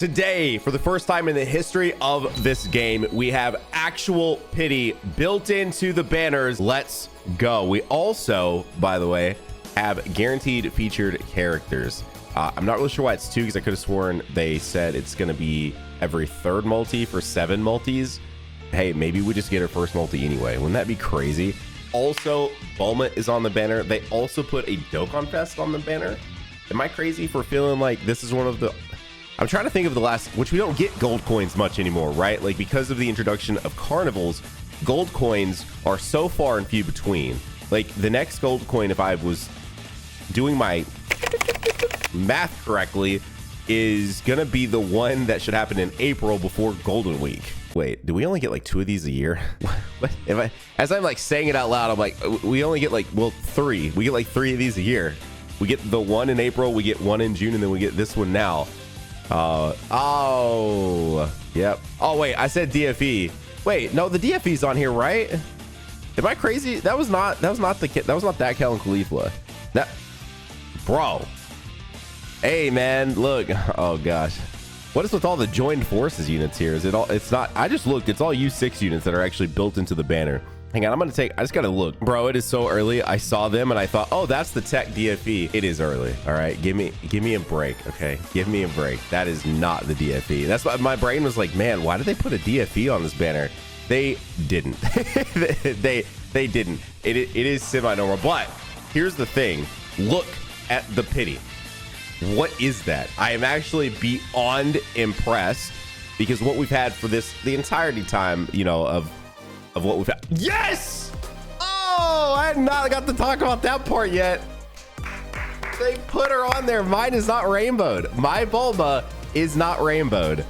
Today, for the first time in the history of this game, we have actual pity built into the banners. Let's go. We also, by the way, have guaranteed featured characters. I'm not really sure why it's 2, because I could have sworn they said it's going to be every 3rd multi for 7 multis. Hey, maybe we just get our first multi anyway. Wouldn't that be crazy? Also, Bulma is on the banner. They also put a Dokkan Fest on the banner. Am I crazy for feeling like this is one of the... I'm trying to think of the last, which we don't get gold coins much anymore, right? Like, because of the introduction of carnivals, gold coins are so far and few between. Like, the next gold coin, if I was doing my math correctly, is gonna be the one that should happen in April before Golden Week. Wait, do we only get like 2 of these a year? What? As I'm like saying it out loud, I'm like, we only get like, well, 3. We get like 3 of these a year. We get the one in April, we get one in June, and then we get this one now. Oh, yep. Oh, wait, I said DFE. Wait, no, the DFE's on here, right? Am I crazy? That was not that Kellen Khalifa. That, bro. Hey, man, look. Oh, gosh. What is with all the joined forces units here? Is it all? It's not. I just looked. It's all U6 units that are actually built into the banner. Hang on, I just gotta look. Bro, it is so early. I saw them and I thought, oh, that's the tech DFE. It is early. All right, give me a break, okay? Give me a break. That is not the DFE. That's why my brain was like, man, why did they put a DFE on this banner? They didn't. they didn't. It is semi-normal, but here's the thing. Look at the pity. What is that? I am actually beyond impressed, because what we've had for this, the entirety time, you know, of what we've had. Yes! Oh, I had not got to talk about that part yet. They put her on there. Mine is not rainbowed. My Bulma is not rainbowed.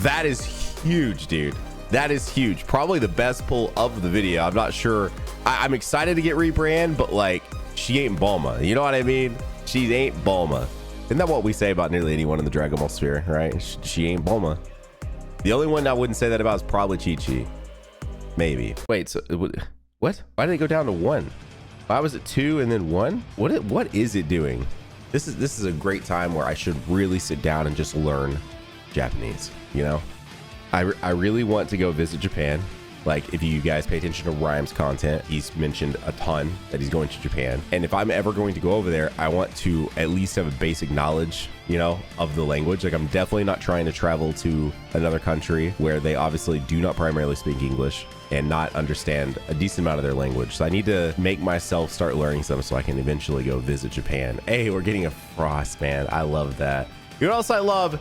That is huge, dude. That is huge. Probably the best pull of the video. I'm not sure. I'm excited to get rebrand, but like, she ain't Bulma. You know what I mean? She ain't Bulma. Isn't that what we say about nearly anyone in the Dragon Ball sphere, right? She ain't Bulma. The only one I wouldn't say that about is probably Chi-Chi. Maybe. Wait, so what? Why did it go down to 1? Why was it 2 and then 1? What is it doing? This is a great time where I should really sit down and just learn Japanese, you know? I really want to go visit Japan. Like, if you guys pay attention to Rhyme's content, he's mentioned a ton that he's going to Japan. And if I'm ever going to go over there, I want to at least have a basic knowledge, you know, of the language. Like, I'm definitely not trying to travel to another country where they obviously do not primarily speak English and not understand a decent amount of their language. So I need to make myself start learning some so I can eventually go visit Japan. Hey, we're getting a frost, man. I love that. You know what else I love?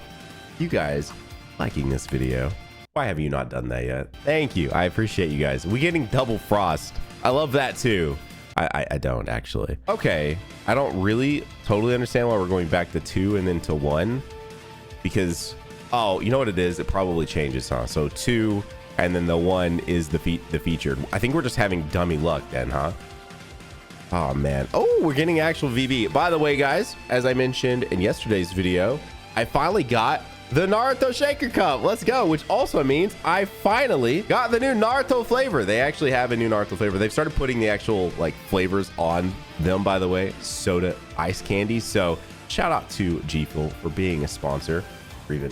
You guys liking this video. Why have you not done that yet? Thank you. I appreciate you guys. We're getting double frost. I love that too. I don't actually. Okay. I don't really totally understand why we're going back to 2 and then to 1, because, oh, you know what it is? It probably changes, huh? So 2 and then the 1 is the featured. I think we're just having dummy luck then, huh? Oh man. Oh, we're getting actual VB. By the way, guys, as I mentioned in yesterday's video, I finally got the Naruto Shaker Cup. Let's go. Which also means I finally got the new Naruto flavor. They actually have a new Naruto flavor. They've started putting the actual like flavors on them, by the way. Soda ice candy. So shout out to G Fuel for being a sponsor, or even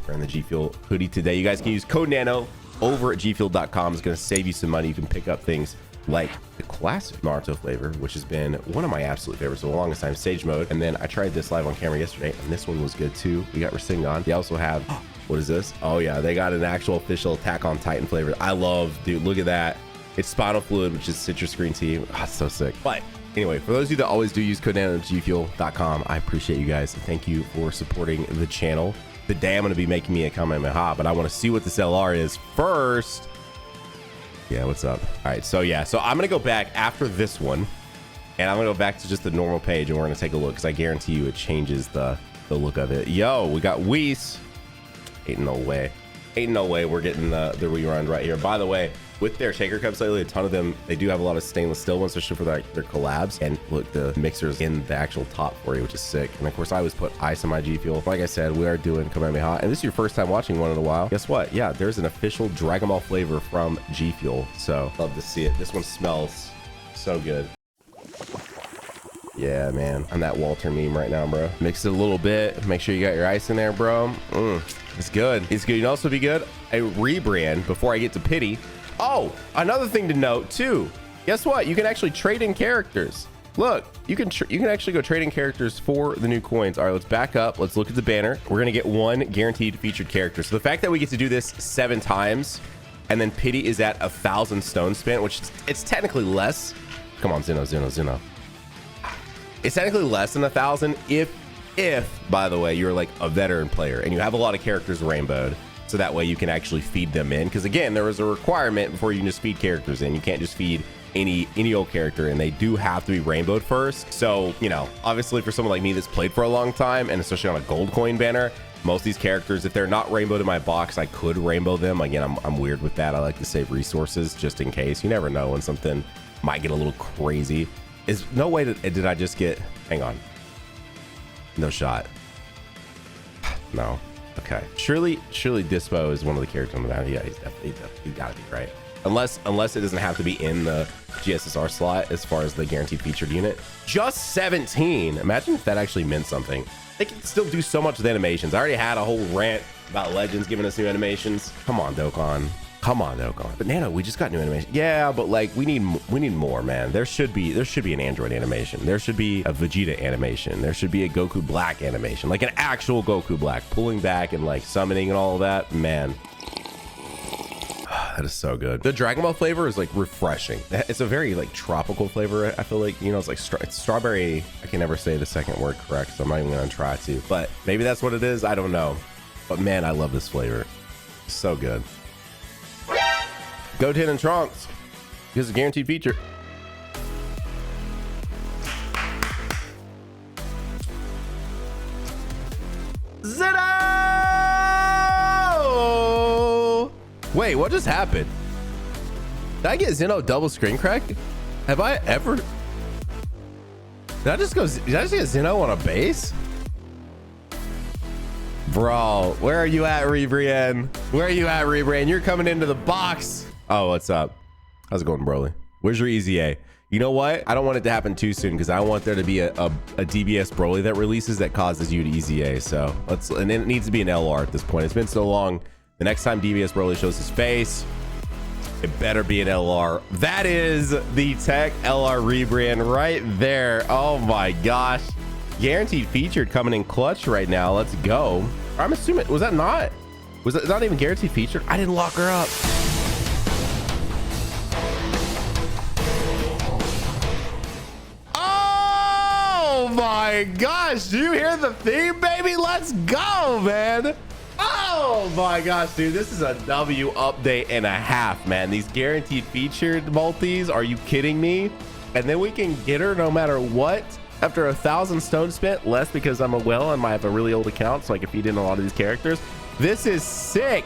wearing the G Fuel hoodie today. You guys can use code NANO over at gfuel.com. It's going to save you some money. You can pick up things like the classic Naruto flavor, which has been one of my absolute favorites for the longest time, Sage Mode. And then I tried this live on camera yesterday, and this one was good too. We got Rasengan. They also have, what is this? Oh yeah, they got an actual official Attack on Titan flavor. I love, dude, look at that. It's Spinal Fluid, which is citrus green tea. Oh, it's so sick. But anyway, for those of you that always do use code NANO at gfuel.com, I appreciate you guys. Thank you for supporting the channel. Today I'm going to be making me a Kamehameha, but I want to see what this LR is first. Yeah, what's up? All right, so yeah, so I'm gonna go back after this one, and I'm gonna go back to just the normal page, and we're gonna take a look, because I guarantee you it changes the look of it. Yo, we got Whis. Ain't no way we're getting the rerun right here. By the way, with their shaker cups lately, a ton of them, they do have a lot of stainless steel ones, especially for their collabs. And look, the mixer's in the actual top for you, which is sick. And of course, I always put ice in my G Fuel. Like I said, we are doing Kamehameha, and this is your first time watching one in a while. Guess what? Yeah, there's an official Dragon Ball flavor from G Fuel. So love to see it. This one smells so good. Yeah, man, I'm that Walter meme right now, bro. Mix it a little bit. Make sure you got your ice in there, bro. It's good. It's good. You can also be good. A rebrand before I get to pity. Oh, another thing to note too. Guess what? You can actually trade in characters. Look, you can actually go trade in characters for the new coins. All right, let's back up. Let's look at the banner. We're gonna get one guaranteed featured character. So the fact that we get to do this 7 times, and then pity is at 1,000 stone spent, which it's technically less. Come on, Zeno. It's technically less than 1,000 if by the way you're like a veteran player and you have a lot of characters rainbowed, so that way you can actually feed them in, because again, there is a requirement before you can just feed characters in. You can't just feed any old character, and they do have to be rainbowed first. So, you know, obviously for someone like me that's played for a long time, and especially on a gold coin banner, most of these characters, if they're not rainbowed in my box, I could rainbow them. Again, I'm weird with that. I like to save resources just in case. You never know when something might get a little crazy. Is no way did I just get, hang on, no shot. No. Okay. Surely Dispo is one of the characters on the map. Yeah, he's gotta be, right? Unless it doesn't have to be in the GSSR slot as far as the guaranteed featured unit. Just 17. Imagine if that actually meant something. They can still do so much with animations. I already had a whole rant about Legends giving us new animations. Come on, Dokkan. But Nano, we just got new animation. Yeah, but like we need more, man. There should be an Android animation. There should be a Vegeta animation. There should be a Goku Black animation, like an actual Goku Black pulling back and like summoning and all of that. Man, that is so good. The Dragon Ball flavor is like refreshing. It's a very like tropical flavor. I feel like, you know, it's like it's strawberry. I can never say the second word correct, so I'm not even gonna try to. But maybe that's what it is. I don't know. But man, I love this flavor. So good. Goten and Trunks. Here's a guaranteed feature. Zeno! Wait, what just happened? Did I get Zeno double screen crack? Have I ever? Did I just get Zeno on a base? Bro, where are you at, Rebrand? Where are you at, Rebrand? You're coming into the box. Oh, what's up? How's it going, Broly? Where's your EZA? You know what? I don't want it to happen too soon because I want there to be a DBS Broly that releases that causes you to EZA. So and it needs to be an LR at this point. It's been so long. The next time DBS Broly shows his face, it better be an LR. That is the Tech LR rebrand right there. Oh my gosh. Guaranteed featured coming in clutch right now. Let's go. I'm assuming, was that not even guaranteed featured? I didn't lock her up. Oh my gosh, do you hear the theme, baby? Let's go, man. Oh my gosh, dude, this is a W update and a half, man. These guaranteed featured multis, are you kidding me? And then we can get her no matter what. After 1,000 stone spent, less because I'm a whale and I have a really old account, so I can feed in a lot of these characters. This is sick.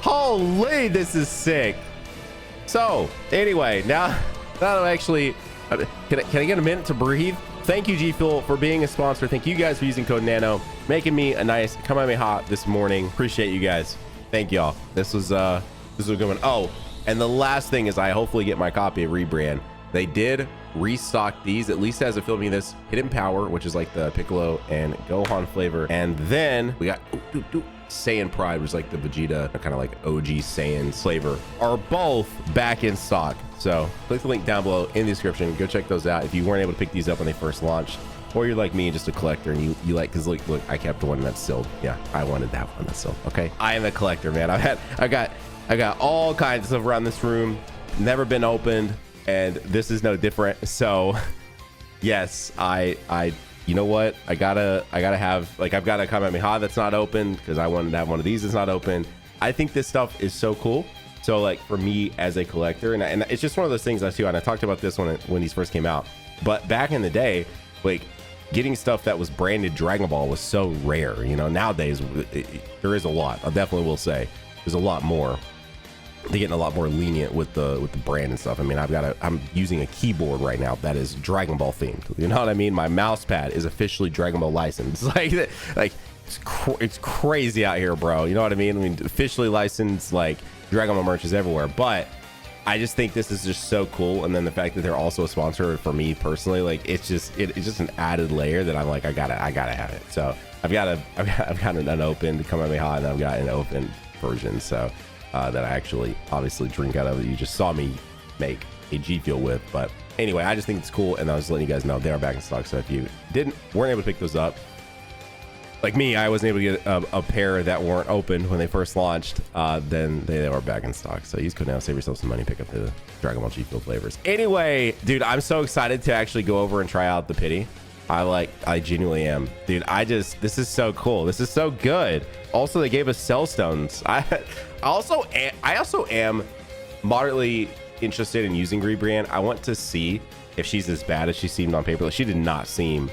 Holy, this is sick. So anyway, now that I'm actually, can I get a minute to breathe? Thank you, G Fuel, for being a sponsor. Thank you guys for using code Nano, making me a nice come at me hot this morning. Appreciate you guys. Thank y'all. This was a good one. Oh, and the last thing is I hopefully get my copy of Rebrand. They did restock these, at least as of filming this, Hidden Power, which is like the Piccolo and Gohan flavor. And then we got Saiyan Pride, which is like the Vegeta, kind of like OG Saiyan flavor, are both back in stock. So click the link down below in the description. Go check those out if you weren't able to pick these up when they first launched, or you're like me, just a collector and you like, because look, I kept one that's sealed. Yeah, I wanted that one that's sealed. Okay, I am a collector, man. I got all kinds of stuff around this room, never been opened, and this is no different. So yes, you know what, I gotta have, like, I've got a Kamehameha that's not open because I wanted to have one of these that's not open. I think this stuff is so cool. So like for me as a collector, and it's just one of those things and I talked about this when these first came out, but back in the day, like getting stuff that was branded Dragon Ball was so rare. You know, nowadays there is a lot. I definitely will say there's a lot more. They're getting a lot more lenient with the brand and stuff. I mean, I'm using a keyboard right now that is Dragon Ball themed. You know what I mean? My mouse pad is officially Dragon Ball licensed. Like it's crazy out here, bro. You know what I mean? Officially licensed, like Dragon Ball merch is everywhere. But I just think this is just so cool. And then the fact that they're also a sponsor for me personally, like it's just an added layer that I'm like, I gotta have it. So I've got an unopened Kamehameha, and I've got an open version. So that I actually obviously drink out of, that you just saw me make a G Fuel with. But anyway, I just think it's cool, and I was letting you guys know they are back in stock. So if you weren't able to pick those up, like me, I wasn't able to get a pair that weren't open when they first launched, then they are back in stock. So use code now, save yourself some money, pick up the Dragon Ball G Fuel flavors. Anyway, dude, I'm so excited to actually go over and try out the Pity. I genuinely am, dude. This is so cool. This is so good. Also, they gave us Cell Stones. I also am moderately interested in using Rebrand. I want to see if she's as bad as she seemed on paper. Like, she did not seem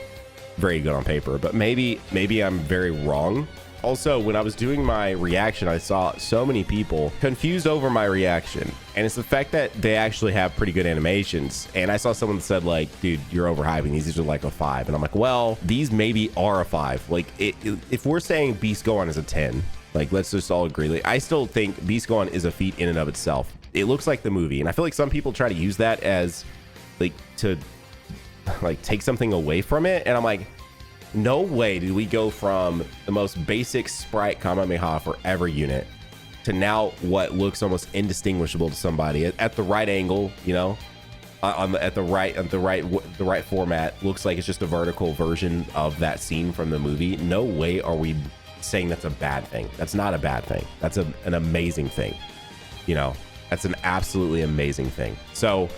very good on paper, but maybe I'm very wrong. Also, when I was doing my reaction, I saw so many people confused over my reaction, and it's the fact that they actually have pretty good animations. And I saw someone that said, like, dude, you're overhyping these are like a 5, and I'm like, well, these maybe are a 5. Like, if we're saying Beast Gohan is a 10, like, let's just all agree. Like, I still think Beast Gohan is a feat in and of itself. It looks like the movie, and I feel like some people try to use that as like to like take something away from it, and I'm like, no way did we go from the most basic sprite Kamehameha for every unit to now what looks almost indistinguishable to somebody at the right angle, you know, at the right format. Looks like it's just a vertical version of that scene from the movie. No way are we saying that's a bad thing. That's not a bad thing. That's an amazing thing. You know, that's an absolutely amazing thing. So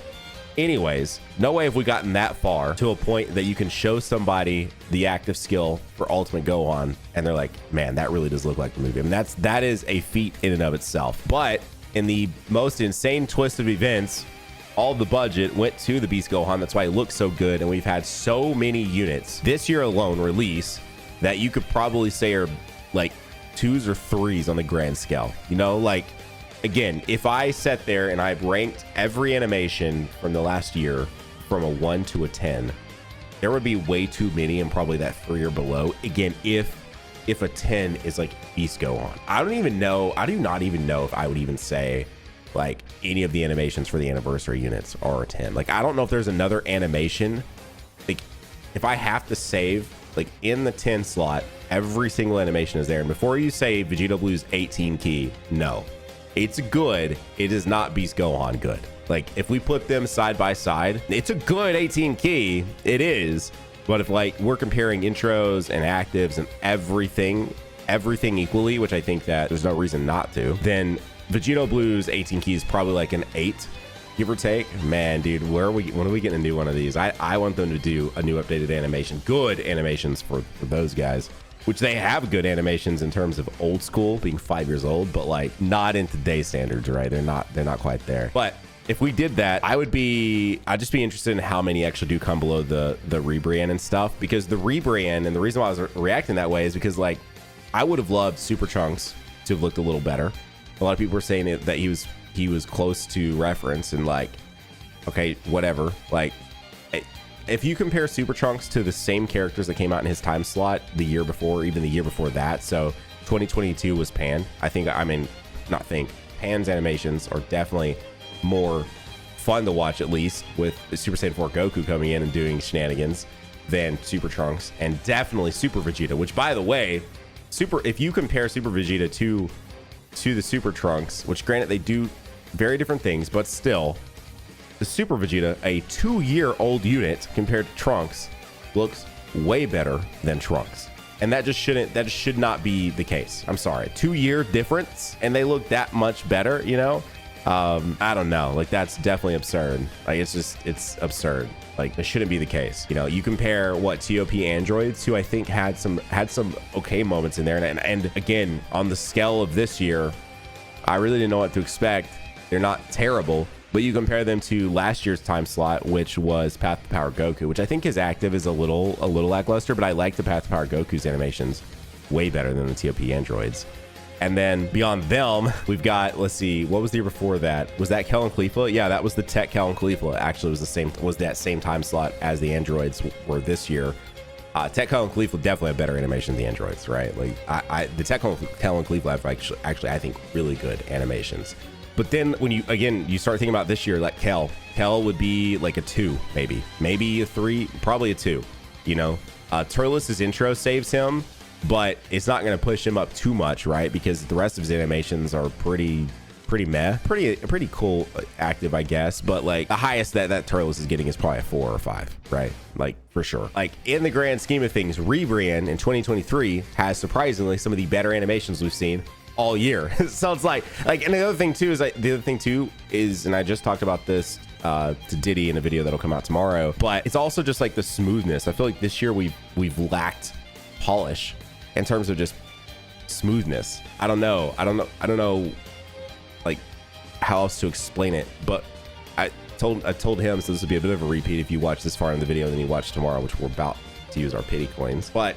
anyways, no way have we gotten that far to a point that you can show somebody the active skill for Ultimate Gohan and they're like, man, that really does look like the movie. I mean, that is a feat in and of itself. But in the most insane twist of events, all the budget went to the Beast Gohan. That's why it looks so good. And we've had so many units this year alone release that you could probably say are like 2s or 3s on the grand scale. You know, like, again, if I sat there and I've ranked every animation from the last year from a 1 to a 10, there would be way too many and probably that 3 or below. Again, if a 10 is like Beast Gohan, I do not even know if I would even say like any of the animations for the anniversary units are a 10. Like, I don't know if there's another animation. Like, if I have to save, like, in the 10 slot, every single animation is there. And before you say Vegeta Blue's 18 key, no. It's good. It is not Beast Gohan good. Like, if we put them side by side, it's a good 18 key. It is. But if, like, we're comparing intros and actives and everything equally, which I think that there's no reason not to, then Vegeta Blue's 18 key is probably like an 8, give or take. Man, dude, when are we getting to do one of these? I want them to do a new updated animation. Good animations for those guys. Which they have good animations in terms of old school, being 5 years old, but like not in today's standards, right? They're not quite there. But if we did that, I'd just be interested in how many actually do come below the rebrand and stuff, because the rebrand, and the reason why I was reacting that way is because, like, I would have loved Super Trunks to have looked a little better. A lot of people were saying that he was close to reference, and like, okay, whatever. Like, if you compare Super Trunks to the same characters that came out in his time slot the year before, even the year before that, so 2022 was Pan. Pan's animations are definitely more fun to watch, at least with Super Saiyan 4 Goku coming in and doing shenanigans, than Super Trunks, and definitely Super Vegeta, which, by the way, if you compare Super Vegeta to the Super Trunks, which granted they do very different things, but still, the Super Vegeta, a 2-year-old unit compared to Trunks, looks way better than Trunks. And that should not be the case. I'm sorry. 2-year difference and they look that much better, you know? I don't know. Like, that's definitely absurd. Like, it's absurd. Like, it shouldn't be the case. You know, you compare TOP androids, who I think had some okay moments in there. And again, on the scale of this year, I really didn't know what to expect. They're not terrible. But you compare them to last year's time slot, which was Path to Power Goku, which I think his active is a little lackluster, but I like the Path to Power Goku's animations way better than the TOP androids. And then beyond them, we've got, let's see, what was the year before that? Was that Kel and Khalifa? Yeah, that was the Tech Kel and Khalifa. Actually, was that same time slot as the androids were this year. Tech Kel and Khalifa definitely have better animation than the androids, right? Like, the Tech Kel and Khalifa have actually, I think, really good animations. But then when you start thinking about this year, like Kel would be like a 2, maybe a 3, probably a 2. You know, Turles' intro saves him, but it's not going to push him up too much, right? Because the rest of his animations are pretty meh, pretty cool active, I guess. But like the highest that Turles is getting is probably a 4 or 5, right? Like for sure. Like in the grand scheme of things, Rebrand in 2023 has surprisingly some of the better animations we've seen all year. So it's like, and the other thing too is, and I just talked about this to Diddy in a video that'll come out tomorrow, but it's also just like the smoothness. I feel like this year we've lacked polish in terms of just smoothness. I don't know like how else to explain it, but I told him, so this will be a bit of a repeat if you watch this far in the video, then you watch tomorrow, which we're about to use our pity coins. But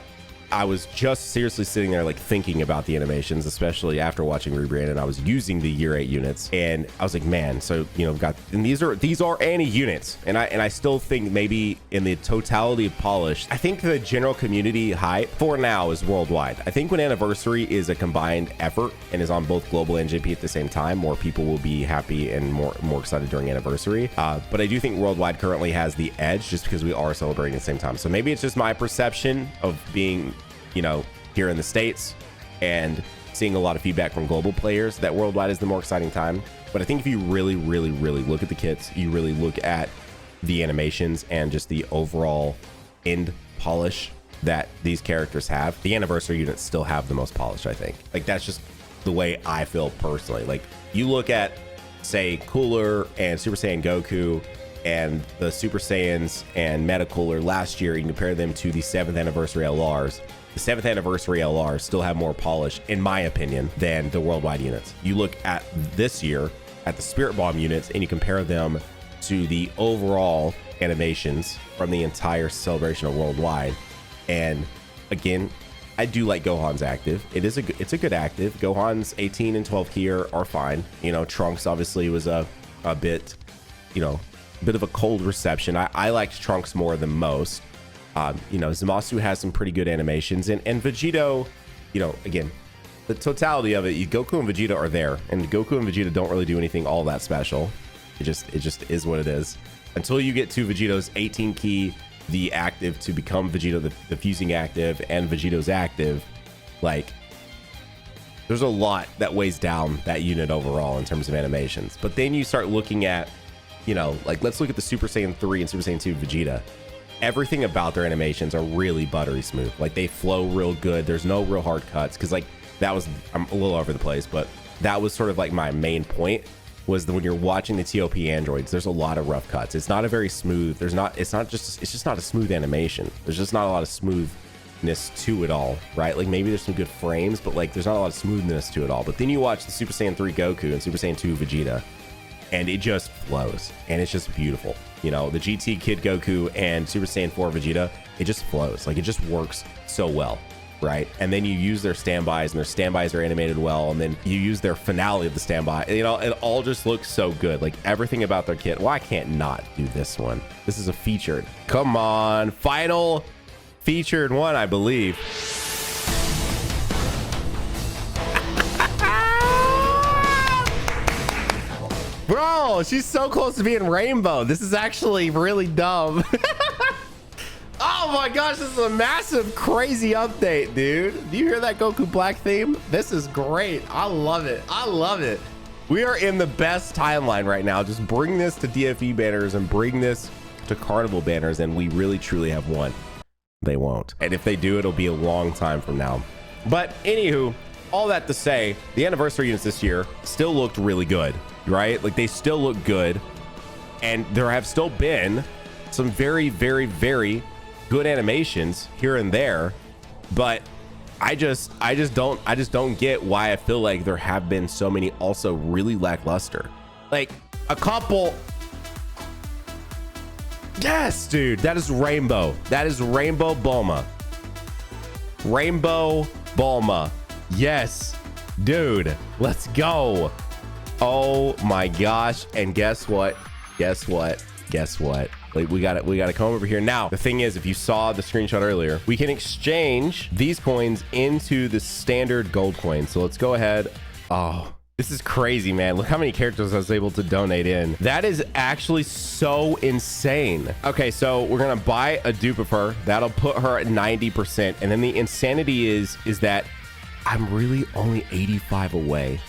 I was just seriously sitting there like thinking about the animations, especially after watching Rebrand, and I was using the year 8 units, and I was like, man, so you know, and these are any units, and I still think maybe in the totality of polish, I think the general community hype for now is worldwide. I think when Anniversary is a combined effort and is on both global and JP at the same time, more people will be happy and more excited during Anniversary. But I do think worldwide currently has the edge just because we are celebrating at the same time. So maybe it's just my perception of being, you know, here in the States and seeing a lot of feedback from global players that worldwide is the more exciting time. But I think if you really look at the kits, you really look at the animations and just the overall end polish that these characters have, the Anniversary units still have the most polish, I think. Like that's just the way I feel personally. Like you look at, say, Cooler and Super Saiyan Goku and the Super Saiyans and Meta Cooler last year, you can compare them to the 7th Anniversary LRs. The 7th Anniversary LRs still have more polish, in my opinion, than the worldwide units. You look at this year at the Spirit Bomb units and you compare them to the overall animations from the entire celebration of worldwide. And again, I do like Gohan's active. It's a good active. Gohan's 18 and 12 here are fine. You know, Trunks obviously was a bit, you know, bit of a cold reception. I liked Trunks more than most. You know, Zamasu has some pretty good animations, and Vegito, you know, again, the totality of it, Goku and Vegeta are there, and Goku and Vegeta don't really do anything all that special. It just is what it is until you get to Vegito's 18 key, the active to become Vegito, the fusing active, and Vegito's active. Like there's a lot that weighs down that unit overall in terms of animations. But then you start looking at, you know, like let's look at the Super Saiyan 3 and Super Saiyan 2 Vegeta. Everything about their animations are really buttery smooth. Like they flow real good. There's no real hard cuts. Cause like that was, I'm a little over the place, but that was sort of like my main point was that when you're watching the TOP androids, there's a lot of rough cuts. It's not a very smooth, it's just not a smooth animation. There's just not a lot of smoothness to it all, right? Like maybe there's some good frames, but like there's not a lot of smoothness to it all. But then you watch the Super Saiyan 3 Goku and Super Saiyan 2 Vegeta, and it just flows and it's just beautiful. You know, the GT Kid Goku and Super Saiyan 4 Vegeta, it just flows. Like it just works so well, right? And then you use their standbys, and their standbys are animated well, and then you use their finale of the standby. You know, it all just looks so good. Like everything about their kit. Well, I can't not do this one. This is a featured. Come on, final featured one, I believe. Bro, she's so close to being rainbow. This is actually really dumb. Oh my gosh, this is a massive, crazy update, dude. Do you hear that Goku Black theme? This is great. I love it. I love it. We are in the best timeline right now. Just bring this to DFE banners and bring this to Carnival banners, and we really, truly have won. They won't. And if they do, it'll be a long time from now. But anywho, all that to say, the Anniversary units this year still looked really good, right? Like they still look good. And there have still been some very, very, very good animations here and there. But I just don't get why I feel like there have been so many also really lackluster. Like a couple. Yes, dude, that is Rainbow. That is Rainbow Bulma. Rainbow Bulma. Yes, dude, let's go. Oh my gosh. And guess what? Guess what? Guess what? Like we got to come over here. Now, the thing is, if you saw the screenshot earlier, we can exchange these coins into the standard gold coins. So let's go ahead. Oh, This is crazy, man. Look how many characters I was able to donate in. That is actually so insane. Okay, so we're gonna buy a dupe of her. That'll put her at 90%. And then the insanity is that I'm really only 85 away.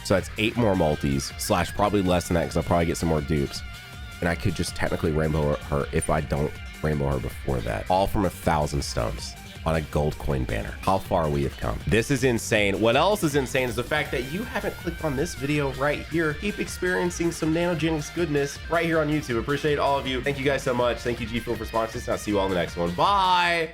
So that's 8 more multis, / probably less than that because I'll probably get some more dupes. And I could just technically rainbow her if I don't rainbow her before that. All from 1,000 stones on a gold coin banner. How far we have come. This is insane. What else is insane is the fact that you haven't clicked on this video right here. Keep experiencing some Nanogenix goodness right here on YouTube. Appreciate all of you. Thank you guys so much. Thank you, G Fuel, for sponsoring this. I'll see you all in the next one. Bye.